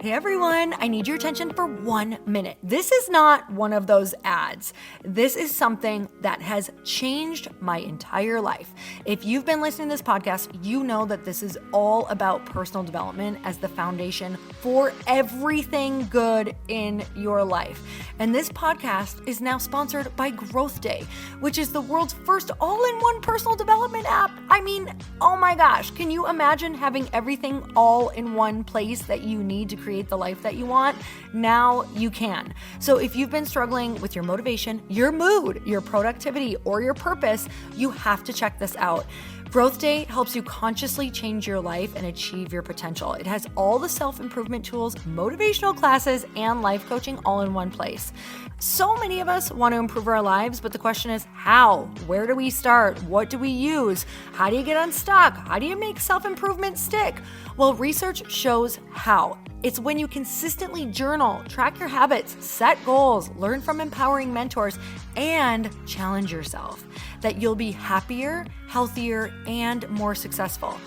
Hey everyone, I need your attention for 1 minute. This is not one of those ads. This is something that has changed my entire life. If you've been listening to this podcast, you know that this is all about personal development as the foundation for everything good in your life. And this podcast is now sponsored by Growth Day, which is the world's first all-in-one personal development app. I mean, oh my gosh, can you imagine having everything all in one place that you need to create the life that you want? Now you can. So if you've been struggling with your motivation, your mood, your productivity, or your purpose, you have to check this out. Growth Day helps you consciously change your life and achieve your potential. It has all the self-improvement tools, motivational classes, and life coaching all in one place. So many of us want to improve our lives, but the question is how? Where do we start? What do we use? How do you get unstuck? How do you make self-improvement stick? Well, research shows how. It's when you consistently journal, track your habits, set goals, learn from empowering mentors, and challenge yourself that you'll be happier, healthier, and more successful.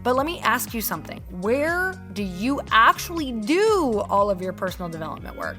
But let me ask you something. Where do you actually do all of your personal development work?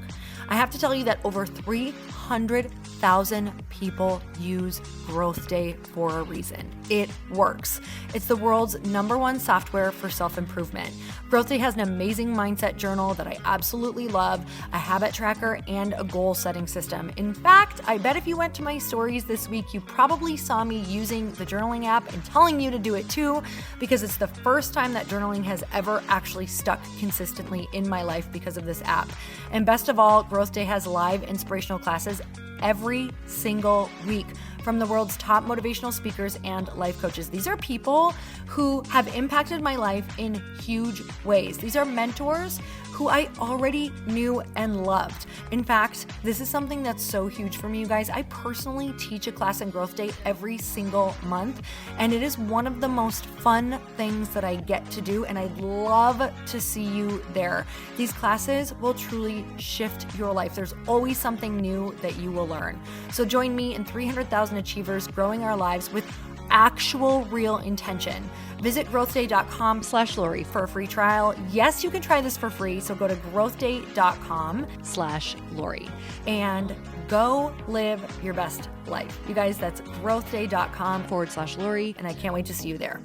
I have to tell you that over 300,000 people use Growth Day for a reason. It works. It's the world's #1 software for self-improvement. Growth Day has an amazing mindset journal that I absolutely love, a habit tracker, and a goal-setting system. In fact, I bet if you went to my stories this week, you probably saw me using the journaling app and telling you to do it too, because it's the first time that journaling has ever actually stuck consistently in my life because of this app. And best of all, Growth Day has live inspirational classes every single week from the world's top motivational speakers and life coaches. These are people who have impacted my life in huge ways. These are mentors who I already knew and loved. In fact, this is something that's so huge for me, you guys. I personally teach a class in Growth Day every single month, and it is one of the most fun things that I get to do, and I'd love to see you there. These classes will truly shift your life. There's always something new that you will learn. So join me and 300,000 achievers growing our lives with actual real intention. Visit growthday.com/Lori for a free trial. Yes, you can try this for free. So go to growthday.com/Lori and go live your best life. You guys, that's growthday.com/Lori. And I can't wait to see you there.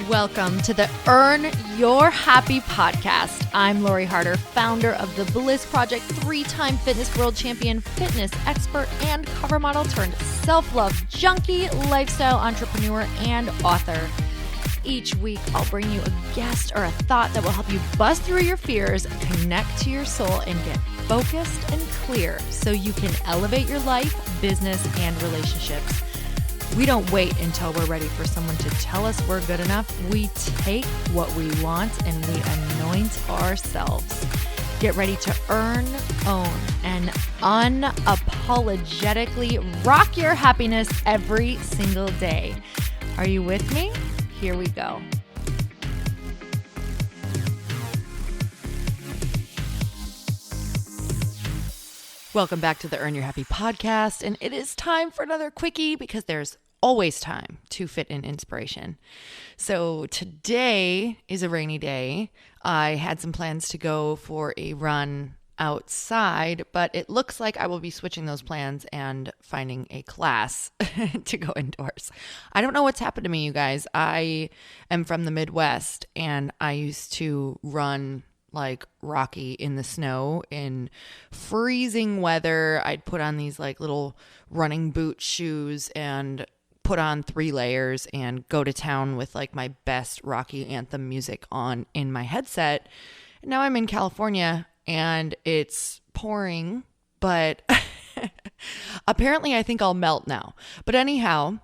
Welcome to the Earn Your Happy podcast. I'm Lori Harder, founder of The Bliss Project, 3-time fitness world champion, fitness expert, and cover model turned self-love junkie, lifestyle entrepreneur, and author. Each week, I'll bring you a guest or a thought that will help you bust through your fears, connect to your soul, and get focused and clear so you can elevate your life, business, and relationships. We don't wait until we're ready for someone to tell us we're good enough. We take what we want and we anoint ourselves. Get ready to earn, own, and unapologetically rock your happiness every single day. Are you with me? Here we go. Welcome back to the Earn Your Happy podcast, and it is time for another quickie because there's always time to fit in inspiration. So today is a rainy day. I had some plans to go for a run outside, but it looks like I will be switching those plans and finding a class to go indoors. I don't know what's happened to me, you guys. I am from the Midwest, and I used to run like Rocky in the snow in freezing weather. I'd put on these like little running boot shoes and put on 3 layers and go to town with like my best Rocky anthem music on in my headset. And now I'm in California and it's pouring, but apparently I think I'll melt now. But anyhow,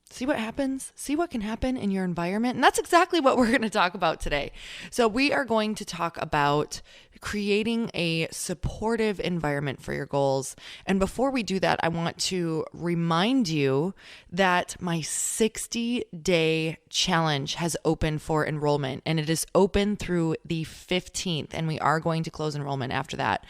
See what happens. See what can happen in your environment. And that's exactly what we're going to talk about today. So we are going to talk about creating a supportive environment for your goals. And before we do that, I want to remind you that my 60-day challenge has opened for enrollment, and it is open through the 15th, and we are going to close enrollment after that.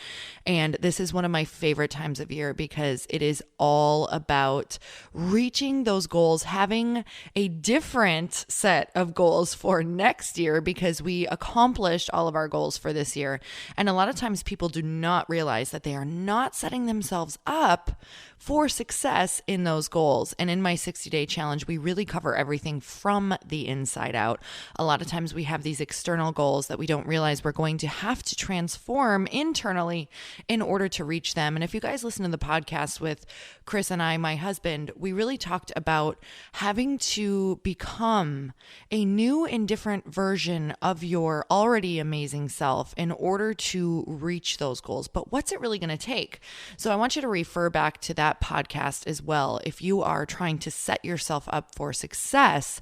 And this is one of my favorite times of year because it is all about reaching those goals, having a different set of goals for next year because we accomplished all of our goals for this year. And a lot of times people do not realize that they are not setting themselves up for success in those goals. And in my 60-day challenge, we really cover everything from the inside out. A lot of times we have these external goals that we don't realize we're going to have to transform internally in order to reach them. And if you guys listen to the podcast with Chris and I, my husband, we really talked about having to become a new and different version of your already amazing self in order to reach those goals. But what's it really going to take? So I want you to refer back to that podcast as well if you are trying to set yourself up for success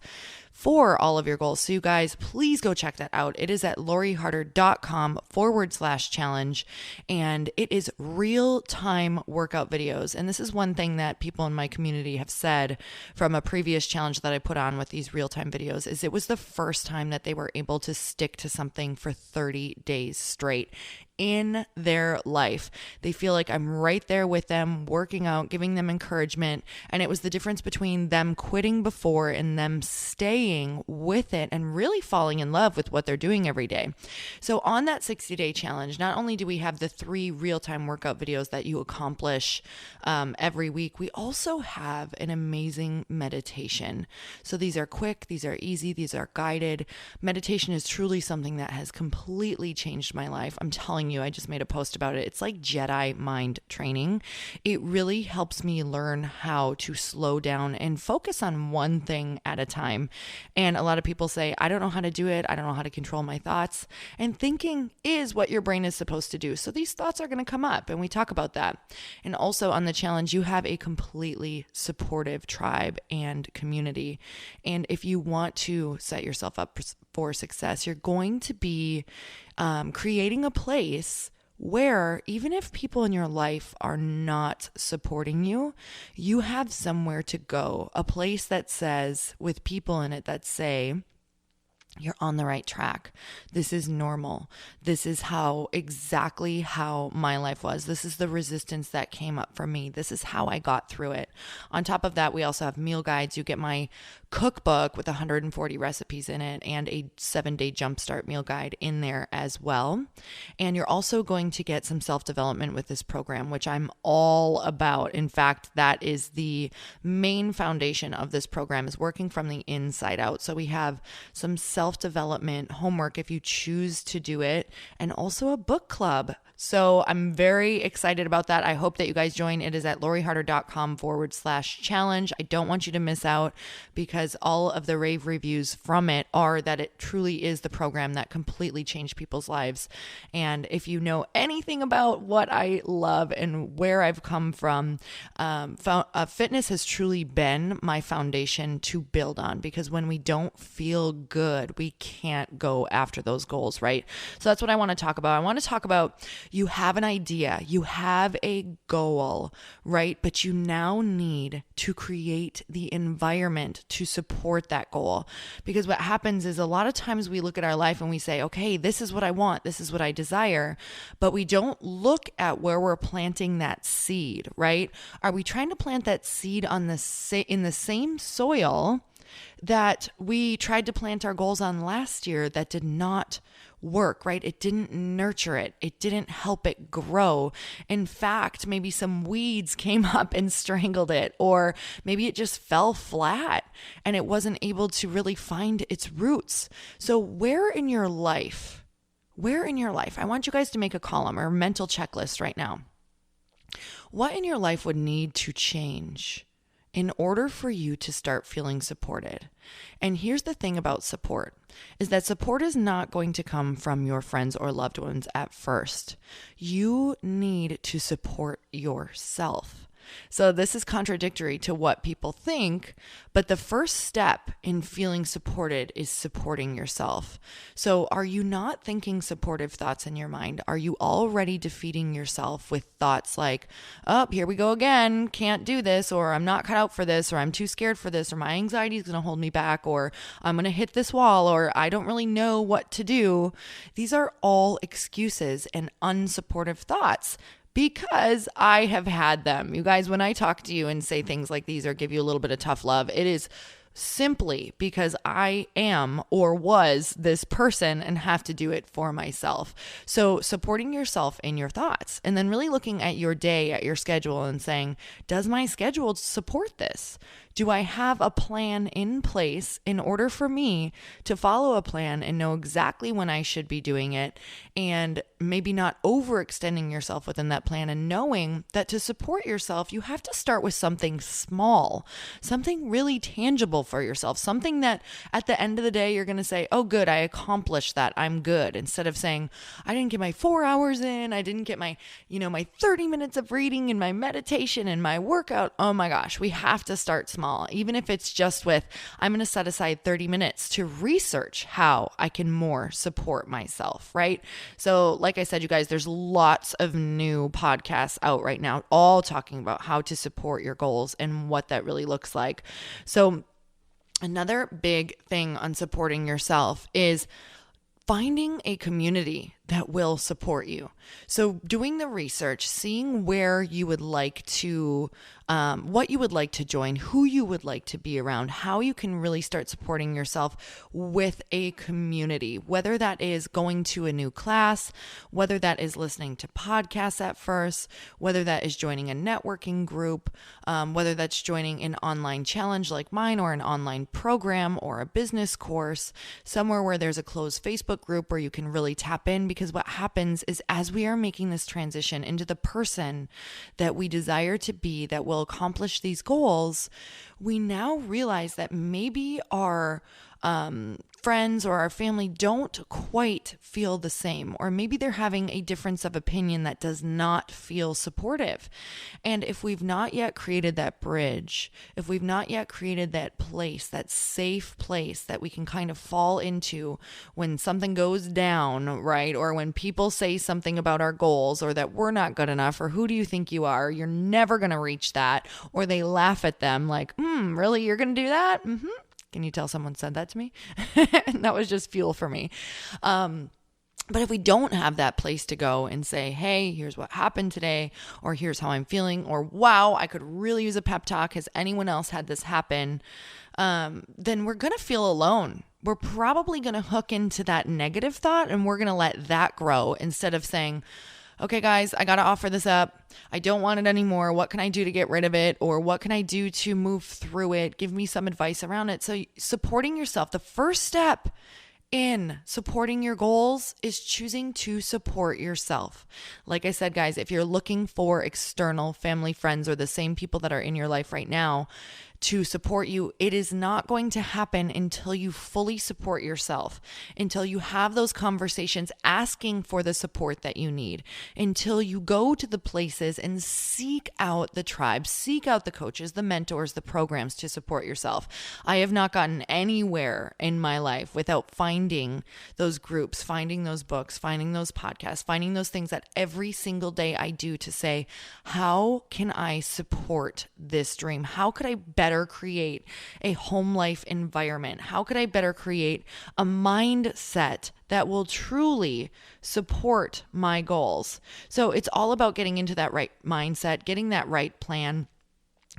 for all of your goals. So you guys, please go check that out. It is at loriharder.com/challenge, and it is real-time workout videos. And this is one thing that people in my community have said from a previous challenge that I put on with these real-time videos is it was the first time that they were able to stick to something for 30 days straight in their life. They feel like I'm right there with them, working out, giving them encouragement. And it was the difference between them quitting before and them staying with it and really falling in love with what they're doing every day. So on that 60-day challenge, not only do we have the 3 real-time workout videos that you accomplish every week, we also have an amazing meditation. So these are quick, these are easy, these are guided. Meditation is truly something that has completely changed my life. I'm telling you, I just made a post about it. It's like Jedi mind training. It really helps me learn how to slow down and focus on one thing at a time. And a lot of people say, I don't know how to do it. I don't know how to control my thoughts. And thinking is what your brain is supposed to do. So these thoughts are going to come up, and we talk about that. And also on the challenge, you have a completely supportive tribe and community. And if you want to set yourself up for success, you're going to be creating a place where even if people in your life are not supporting you, you have somewhere to go, a place that says, with people in it that say, you're on the right track. This is normal. This is exactly how my life was. This is the resistance that came up for me. This is how I got through it. On top of that, we also have meal guides. You get my cookbook with 140 recipes in it and a 7-day jumpstart meal guide in there as well. And you're also going to get some self-development with this program, which I'm all about. In fact, that is the main foundation of this program, is working from the inside out. So we have some self-development homework if you choose to do it, and also a book club. So I'm very excited about that. I hope that you guys join. It is at loriharder.com/challenge. I don't want you to miss out because all of the rave reviews from it are that it truly is the program that completely changed people's lives. And if you know anything about what I love and where I've come from, fitness has truly been my foundation to build on, because when we don't feel good, we can't go after those goals, right? So that's what I want to talk about. I want to talk about, you have an idea, you have a goal, right? But you now need to create the environment to support that goal. Because what happens is a lot of times we look at our life and we say, okay, this is what I want, this is what I desire, but we don't look at where we're planting that seed, right? Are we trying to plant that seed in the same soil that we tried to plant our goals on last year that did not work, right? It didn't nurture it. It didn't help it grow. In fact, maybe some weeds came up and strangled it, or maybe it just fell flat and it wasn't able to really find its roots. So where in your life, I want you guys to make a column or a mental checklist right now. What in your life would need to change in order for you to start feeling supported? And here's the thing about support, is that support is not going to come from your friends or loved ones at first. You need to support yourself. So this is contradictory to what people think, but the first step in feeling supported is supporting yourself. So are you not thinking supportive thoughts in your mind? Are you already defeating yourself with thoughts like, oh, here we go again, can't do this, or I'm not cut out for this, or I'm too scared for this, or my anxiety is going to hold me back, or I'm going to hit this wall, or I don't really know what to do? These are all excuses and unsupportive thoughts, because I have had them. You guys, when I talk to you and say things like these or give you a little bit of tough love, it is simply because I am or was this person and have to do it for myself. So supporting yourself in your thoughts, and then really looking at your day, at your schedule, and saying, does my schedule support this? Do I have a plan in place in order for me to follow a plan and know exactly when I should be doing it, and maybe not overextending yourself within that plan, and knowing that to support yourself, you have to start with something small, something really tangible for yourself, something that at the end of the day, you're going to say, oh, good, I accomplished that. I'm good. Instead of saying, I didn't get my 4 hours in. I didn't get my 30 minutes of reading and my meditation and my workout. Oh my gosh, we have to start small. Even if it's just with, I'm going to set aside 30 minutes to research how I can more support myself, right? So like I said, you guys, there's lots of new podcasts out right now, all talking about how to support your goals and what that really looks like. So another big thing on supporting yourself is finding a community that will support you. So doing the research, seeing where you would like to, what you would like to join, who you would like to be around, how you can really start supporting yourself with a community, whether that is going to a new class, whether that is listening to podcasts at first, whether that is joining a networking group, whether that's joining an online challenge like mine, or an online program, or a business course, somewhere where there's a closed Facebook group where you can really tap in. Because what happens is, as we are making this transition into the person that we desire to be, that will accomplish these goals, we now realize that maybe our friends or our family don't quite feel the same, or maybe they're having a difference of opinion that does not feel supportive. And if we've not yet created that bridge, if we've not yet created that place, that safe place that we can kind of fall into when something goes down, right? Or when people say something about our goals, or that we're not good enough, or who do you think you are? You're never going to reach that. Or they laugh at them like, really? You're going to do that? Mm-hmm. Can you tell someone said that to me? And that was just fuel for me. But if we don't have that place to go and say, hey, here's what happened today, or here's how I'm feeling, or wow, I could really use a pep talk. Has anyone else had this happen? Then we're going to feel alone. We're probably going to hook into that negative thought, and we're going to let that grow instead of saying, okay, guys, I got to offer this up. I don't want it anymore. What can I do to get rid of it? Or what can I do to move through it? Give me some advice around it. So supporting yourself, the first step in supporting your goals is choosing to support yourself. Like I said, guys, if you're looking for external family, friends, or the same people that are in your life right now to support you, it is not going to happen until you fully support yourself, until you have those conversations asking for the support that you need, until you go to the places and seek out the tribe, seek out the coaches, the mentors, the programs to support yourself. I have not gotten anywhere in my life without finding those groups, finding those books, finding those podcasts, finding those things that every single day I do to say, how can I support this dream? How could I better create a home life environment? How could I better create a mindset that will truly support my goals? So it's all about getting into that right mindset, getting that right plan,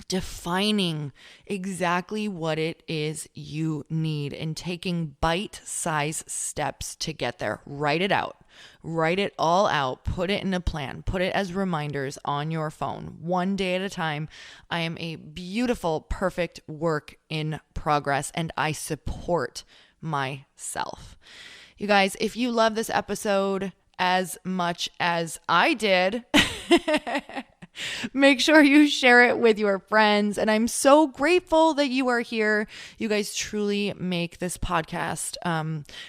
defining exactly what it is you need, and taking bite-sized steps to get there. Write it out. Write it all out. Put it in a plan. Put it as reminders on your phone, one day at a time. I am a beautiful, perfect work in progress, and I support myself. You guys, if you love this episode as much as I did, Make sure you share it with your friends. And I'm so grateful that you are here. You guys truly make this podcast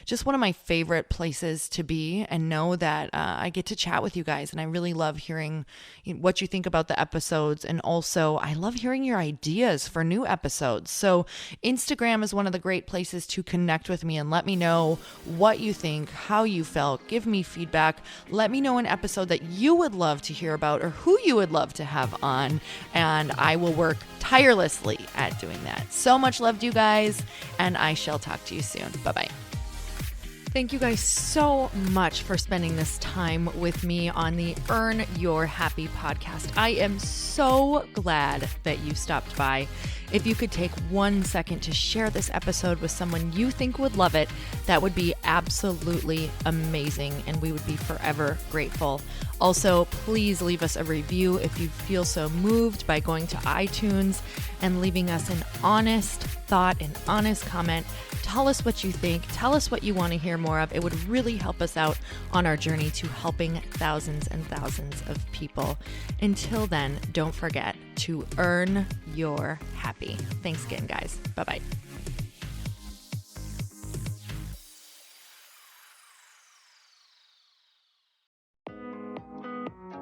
just one of my favorite places to be, and know that I get to chat with you guys. And I really love hearing what you think about the episodes. And also, I love hearing your ideas for new episodes. So Instagram is one of the great places to connect with me and let me know what you think, how you felt, give me feedback. Let me know an episode that you would love to hear about or who you would love to have on, and I will work tirelessly at doing that. So much love to you guys, and I shall talk to you soon. Bye-bye. Thank you guys so much for spending this time with me on the Earn Your Happy podcast. I am so glad that you stopped by. If you could take 1 second to share this episode with someone you think would love it, that would be absolutely amazing, and we would be forever grateful. Also, please leave us a review if you feel so moved by going to iTunes and leaving us an honest thought, an honest comment. Tell us what you think. Tell us what you want to hear more of. It would really help us out on our journey to helping thousands and thousands of people. Until then, don't forget to earn your happy. Thanks again, guys. Bye-bye.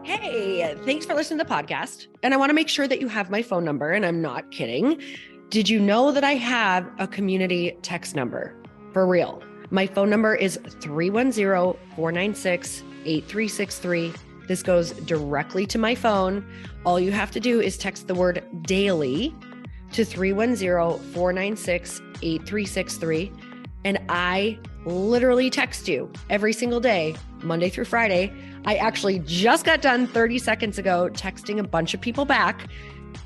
Hey, thanks for listening to the podcast. And I want to make sure that you have my phone number, and I'm not kidding. Did you know that I have a community text number? For real. My phone number is 310-496-8363. This goes directly to my phone. All you have to do is text the word daily to 310-496-8363. And I literally text you every single day, Monday through Friday. I actually just got done 30 seconds ago texting a bunch of people back,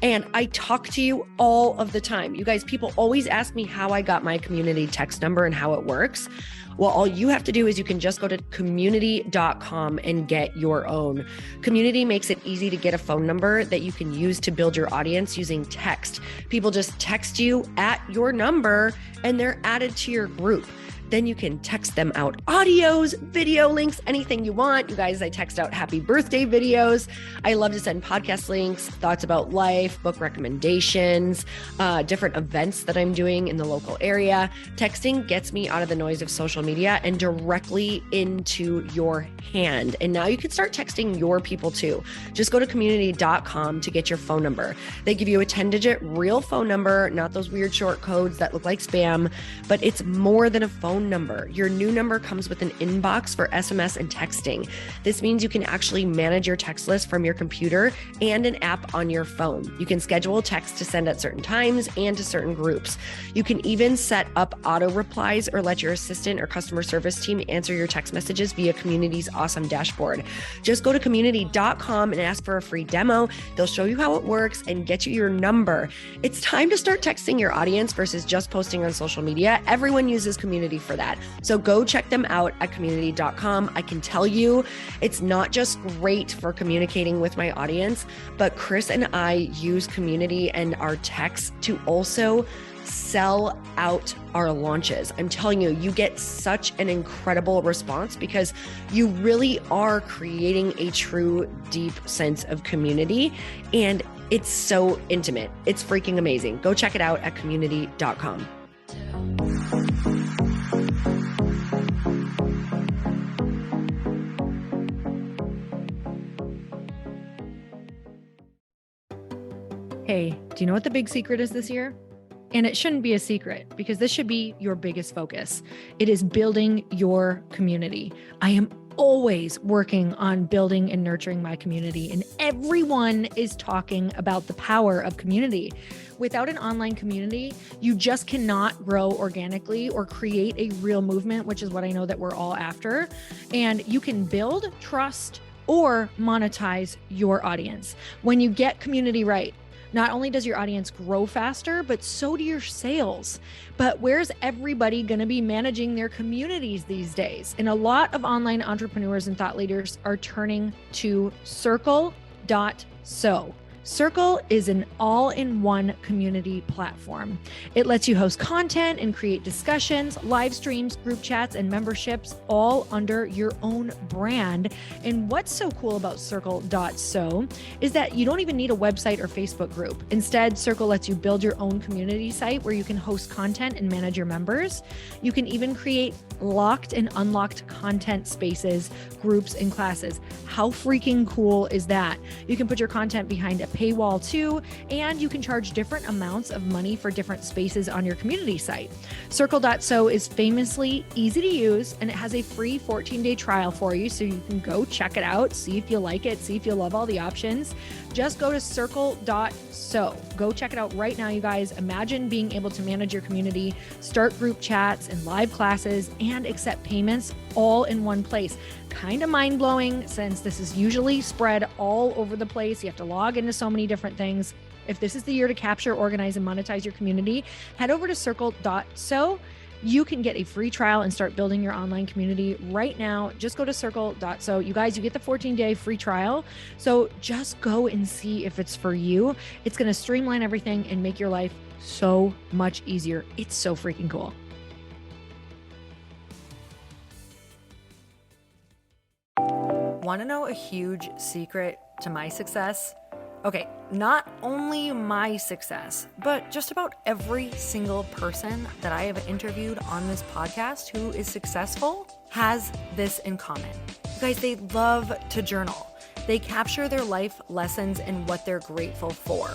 and I talk to you all of the time. You guys, people always ask me how I got my community text number and how it works. Well, all you have to do is you can just go to community.com and get your own. Community makes it easy to get a phone number that you can use to build your audience using text. People just text you at your number and they're added to your group. Then you can text them out audios, video links, anything you want. You guys, I text out happy birthday videos. I love to send podcast links, thoughts about life, book recommendations, different events that I'm doing in the local area. Texting gets me out of the noise of social media and directly into your hand. And now you can start texting your people too. Just go to community.com to get your phone number. They give you a 10-digit real phone number, not those weird short codes that look like spam, but it's more than a phone number. Your new number comes with an inbox for SMS and texting. This means you can actually manage your text list from your computer and an app on your phone. You can schedule text to send at certain times and to certain groups. You can even set up auto replies or let your assistant or customer service team answer your text messages via Community's awesome dashboard. Just go to community.com and ask for a free demo. They'll show you how it works and get you your number. It's time to start texting your audience versus just posting on social media. Everyone uses Community for that. So go check them out at community.com. I can tell you it's not just great for communicating with my audience, but Chris and I use Community and our texts to also sell out our launches. I'm telling you, you get such an incredible response because you really are creating a true, deep sense of community. And it's so intimate. It's freaking amazing. Go check it out at community.com. Hey, do you know what the big secret is this year? And it shouldn't be a secret because this should be your biggest focus. It is building your community. I am always working on building and nurturing my community, and everyone is talking about the power of community. Without an online community, you just cannot grow organically or create a real movement, which is what I know that we're all after. And you can build trust or monetize your audience. When you get community right, not only does your audience grow faster, but so do your sales. But where's everybody going to be managing their communities these days? And a lot of online entrepreneurs and thought leaders are turning to circle.so. Circle is an all-in-one community platform. It lets you host content and create discussions, live streams, group chats, and memberships all under your own brand. And what's so cool about Circle.so is that you don't even need a website or Facebook group. Instead, Circle lets you build your own community site where you can host content and manage your members. You can even create locked and unlocked content spaces, groups, and classes. How freaking cool is that? You can put your content behind a paywall too, and you can charge different amounts of money for different spaces on your community site. Circle.so is famously easy to use, and it has a free 14-day trial for you, so you can go check it out, see if you like it, see if you love all the options. Just go to circle.so. Go check it out right now, you guys. Imagine being able to manage your community, start group chats and live classes, and accept payments all in one place. Kind of mind-blowing since this is usually spread all over the place. You have to log into so many different things. If this is the year to capture, organize, and monetize your community, head over to circle.so. You can get a free trial and start building your online community right now. Just go to circle.so. You guys, you get the 14-day free trial. So just go and see if it's for you. It's going to streamline everything and make your life so much easier. It's so freaking cool. Want to know a huge secret to my success? Okay, not only my success, but just about every single person that I have interviewed on this podcast who is successful has this in common. You guys, they love to journal. They capture their life lessons and what they're grateful for.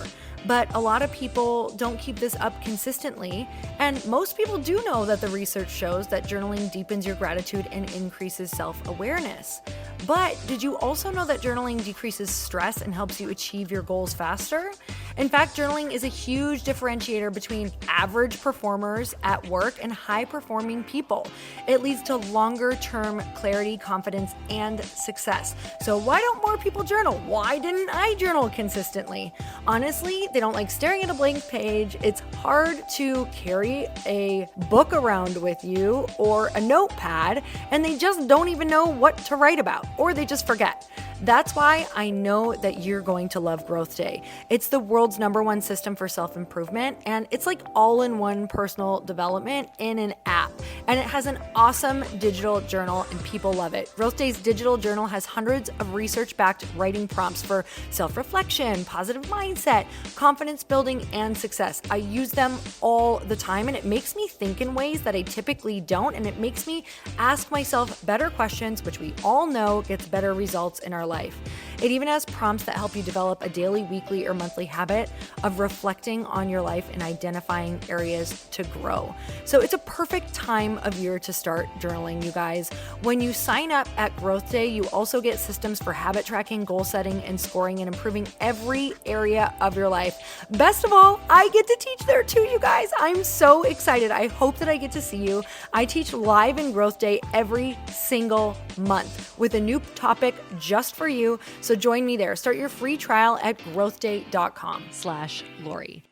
But a lot of people don't keep this up consistently. And most people do know that the research shows that journaling deepens your gratitude and increases self-awareness. But did you also know that journaling decreases stress and helps you achieve your goals faster? In fact, journaling is a huge differentiator between average performers at work and high-performing people. It leads to longer-term clarity, confidence, and success. So why don't more people journal? Why didn't I journal consistently? Honestly, they don't like staring at a blank page. It's hard to carry a book around with you or a notepad, and they just don't even know what to write about, or they just forget. That's why I know that you're going to love Growth Day. It's the world's #1 system for self-improvement, and it's like all-in-one personal development in an app. And it has an awesome digital journal, and people love it. Growth Day's digital journal has hundreds of research-backed writing prompts for self-reflection, positive mindset, confidence building, and success. I use them all the time, and it makes me think in ways that I typically don't, and it makes me ask myself better questions, which we all know gets better results in our life. It even has prompts that help you develop a daily, weekly, or monthly habit of reflecting on your life and identifying areas to grow. So it's a perfect time of year to start journaling, you guys. When you sign up at Growth Day, you also get systems for habit tracking, goal setting, and scoring, and improving every area of your life. Best of all, I get to teach there too, you guys. I'm so excited. I hope that I get to see you. I teach live in Growth Day every single month with a new topic just for you. So join me there. Start your free trial at growthday.com/Lori.